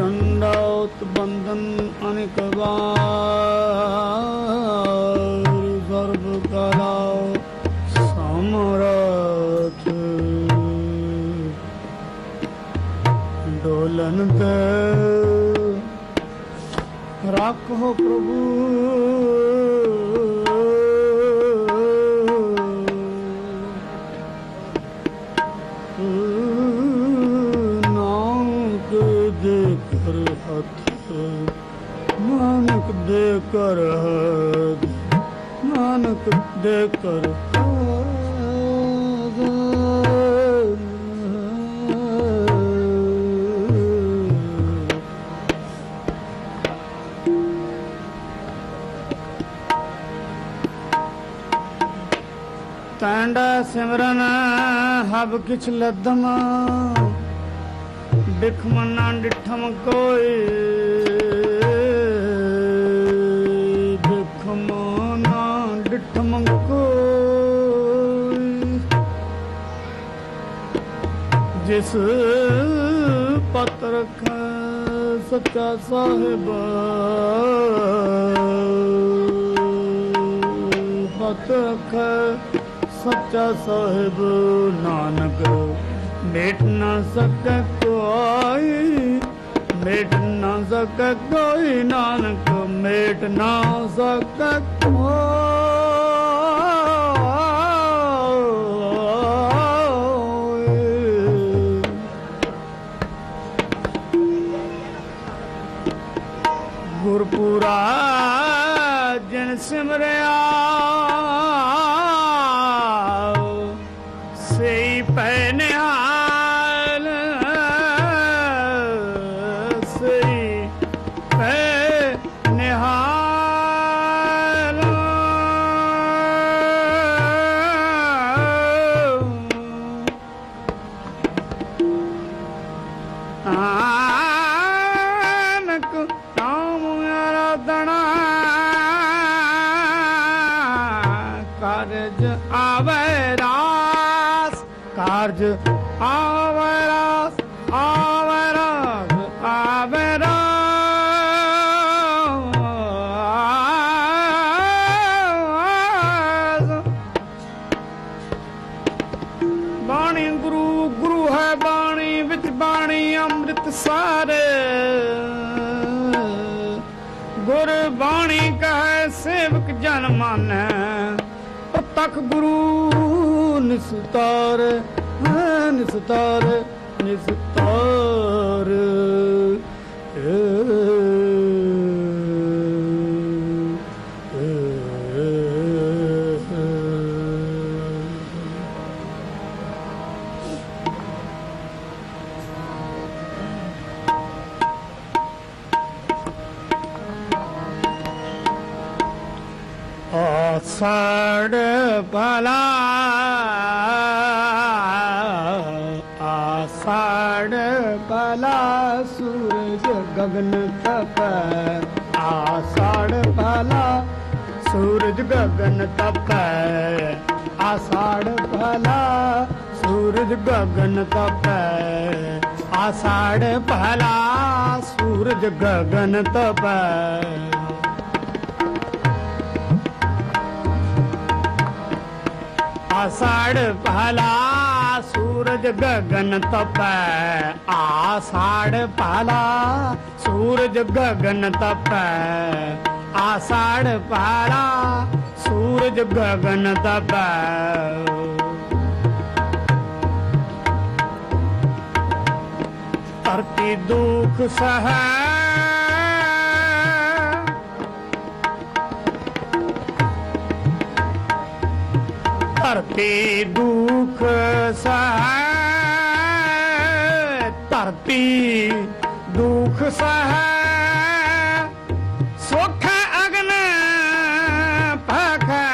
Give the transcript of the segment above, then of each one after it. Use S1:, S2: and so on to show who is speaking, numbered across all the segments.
S1: दंडौत बंधन अनेक बार सर्व कला समरथ डोलन दे राखो प्रभु नानक दे कर हद नानक दे कर तैंडा सिमरन हब किछ लदमा बिख मना डिठम कोई बिख मना डिठम कोई जिस पत रखा सच्चा साहिब पत रखा सच्चा साहिब नानक मेट न सके कोई मेट न सके कोई नानक मेट न सके कोई गुरपुरा जिन सिमरिया कारज आवे रास कारज आवे रास आवे रास आवे रास बाणी गुरु गुरु है बाणी विच बाणी अमृत सारे गुर बाणी कहे सेवक जन माने तख गुरु निस्तार निस्तार निस्तार आषाढ़ भला आषाढ़ भला सूरज गगन तप आषाढ़ भला सूरज गगन तप आषाढ़ भला सूरज गगन तप आषाढ़ भला सूरज गगन तप आषाढ़ पहला सूरज गगन तपै आषाढ़ पहला सूरज गगन तपै आषाढ़ पहला सूरज गगन तपै धरती दुख सह ਧਰਤੀ ਦੁਖ ਸਹੈ ਧਰਤੀ ਦੁਖ ਸਹੈ ਸੁਖ ਅਗਨ ਭਖੈ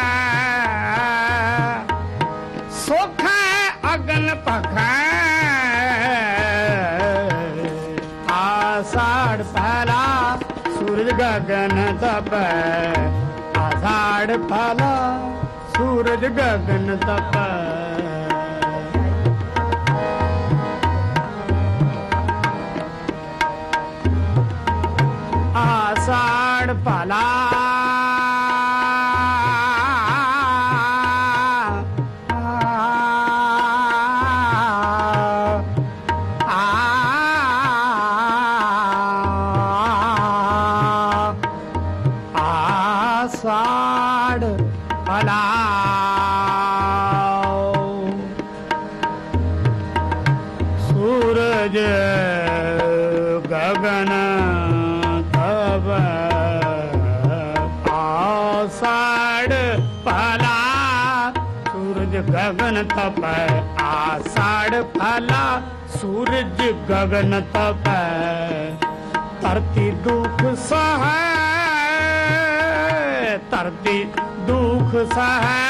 S1: ਸੁਖ ਅਗਨ ਭਖੈ ਆषाढ़ पहला सूरज गगन तपै आषाढ़ पहला सूरज गगन तपै आषाढ़ पहला आषाढ़ पहला सूरज गगन तब आषाढ़ पहला सूरज गगन तप आषाढ़ पहला सूरज गगन तप धरती दुख सहे धरती दुख सहे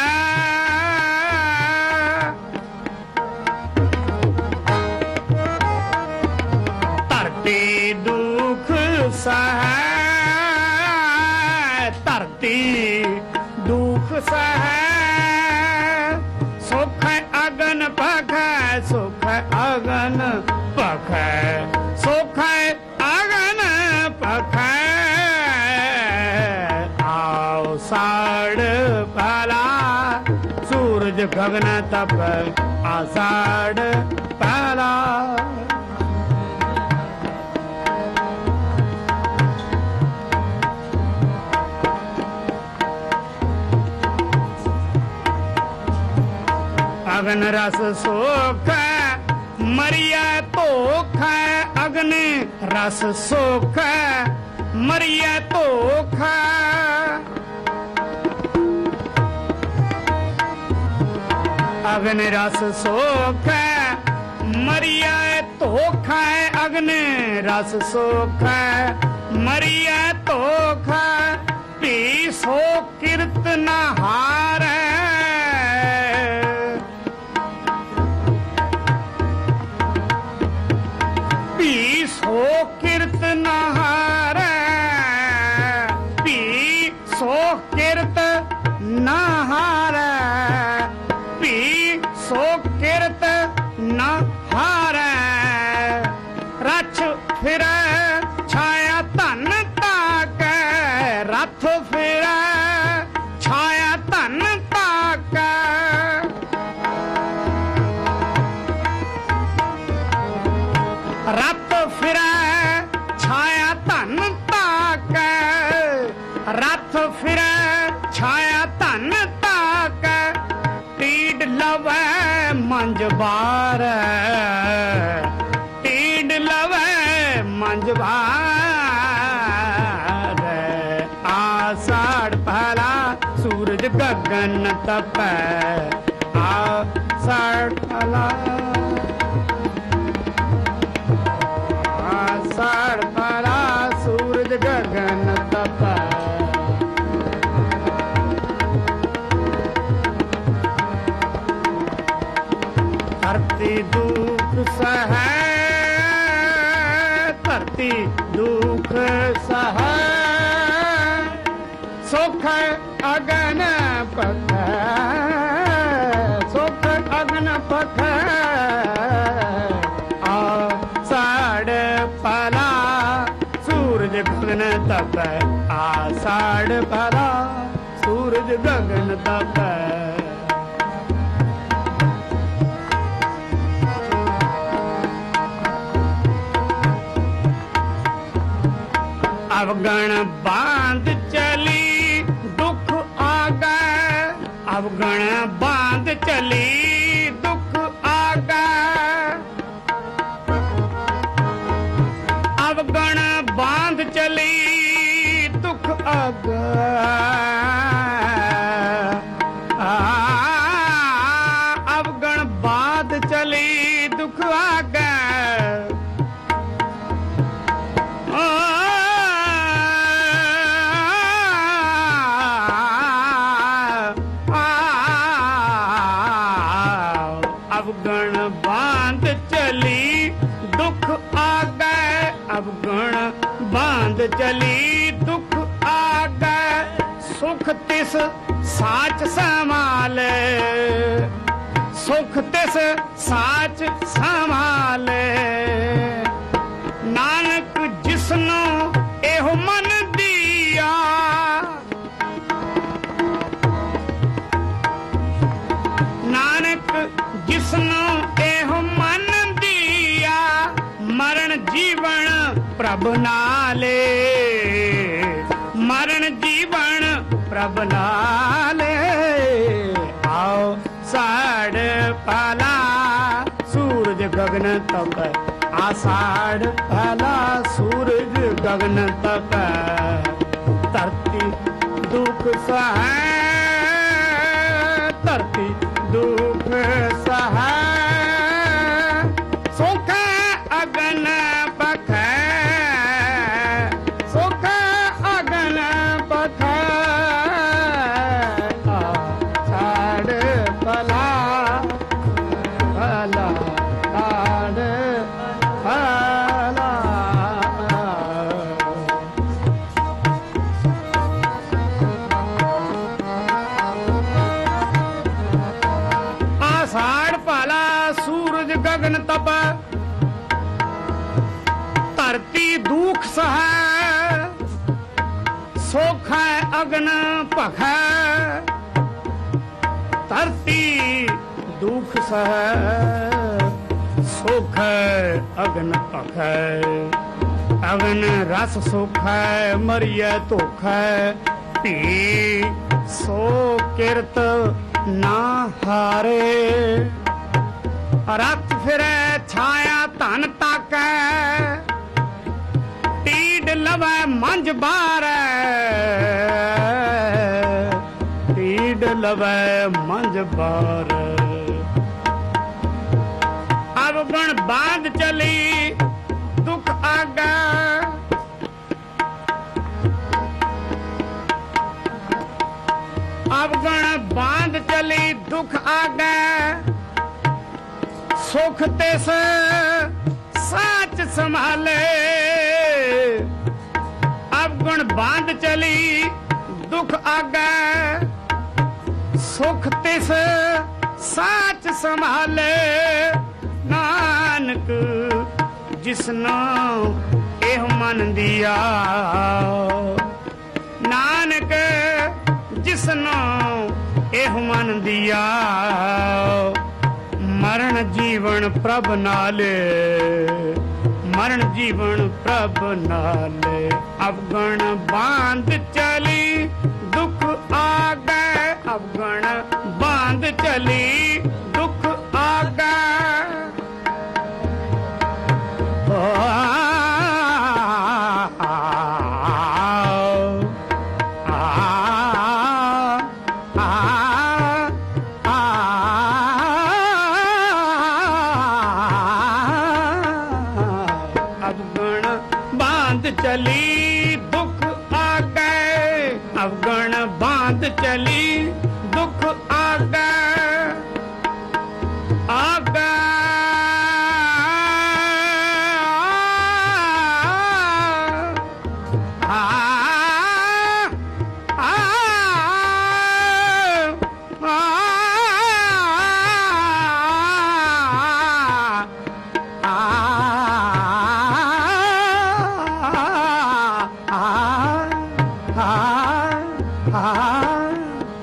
S1: धरती दुख सहे धरती दुख सहे सुख अगन पखै सुख अगन पखै सुख अगन पखै आषाढ़ पहला सूरज गगन तप आषाढ़ पहला अगन रस सोख मरिया धोख अगन रस सोख मरिया धोख अगन रस सोख मरिया धोख अगन रस सोख मरिया धोख पी सो किरत न हार सो किरत नहार पी सो किरत नहार पी सो किरत नहार रथ फिर छाया धन ताक रथ फिर छाया धन ताक रथ फिर छाया धन ताक रथ फिर छाया धन ताक टीड लवै मंज बार टीड लवै मंज बार आषाढ़ पहला सूरज गगन तपै आषाढ़ पहला आषाढ़ पहला सूरज गगन तप धरती दुख सहे धरती दुख सहे सुख अगन पखै सुख अगन पखै आषाढ़ पहला सूरज गगन तप आषाढ़ पहला सूरज गगन तप अवगण बांध चली दुख आ गए अवगण बांध चली दुख आ गए अवगण बांध चली दुख आ गए चली दुख आगे सुख तिस साच संभाले सुख तिस साच संभाले नानक जिसनो एहो मन दिया नानक जिसनो एहो मन दिया मरण जीवन प्रभु नाले मरण जीवन प्रभु नाले आओ साढ़ पाला सूरज गगन तप आषाढ़ पाला सूरज गगन तप धरती दुख सह धरती दुख सह सुख अगन बख सुख अगन बख साढ़ पला पला साढ़ पला आषाढ़ पाला सूरज गगन तप धरती दुख सह सुख अग्न पख धरती दुख सह सुख अग्न पख अग्न रस सुख मरिय धोख पी सो किरत ना हारे रत फिरे छाया धन तक टीड लवै मंझ बार टीड लवै मंझ बार अब गण बांध चली दुख आगा अब गण बांध चली दुख आगा सुख तिस साच संभाले अब गुण बांध चली दुख आगे सुख तिस साच संभाले नानक जिसनो एह मन दिया नानक जिसनो एह मन दिया मरण जीवन प्रभ नाले मरण जीवन प्रभ नाले अवगण बांध चली दुख आगे अवगण बांध चली दुख आगे चली दुख आगे अवगण बांध चली दुख आगे आगे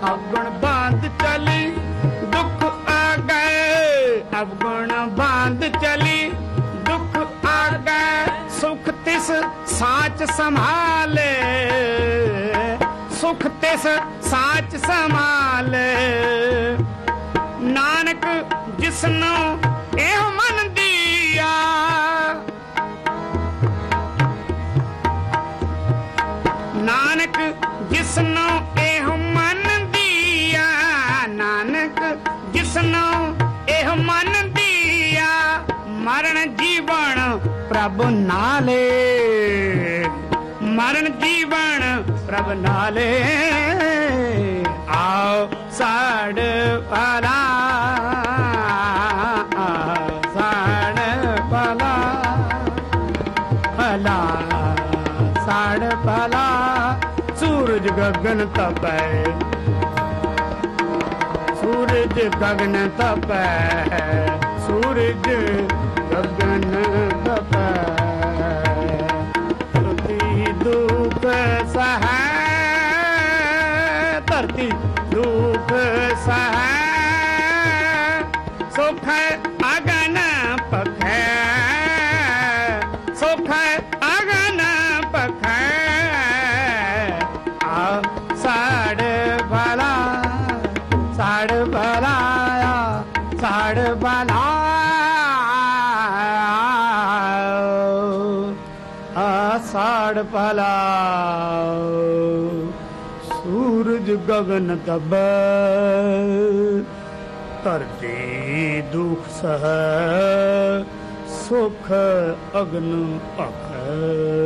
S1: अवगुण बांध चली दुख आ गए अवगुण बांध चली दुख आ गए सुख तिस साच संभाले सुख तिस साच संभाले नानक जिसनो एह मन दिया नानक जिसनो एह मन दिया नानक जिसनो एह मन दिया मरण जीवन प्रभु नाले मरण जीवन प्रभु नाले आओ साढ़ पाला साढ़ पाला भला साढ़ तपै सूरज गगन तपै सूरज गगन तपै धरती दुख सहै धरती दुख सहै सुख अगन पखै सुख अगन पखै साड़ भला साड़ भलाया साड़ भला साड़ भला सूरज गगन तबै धरती दुख सह सुख अग्न भखै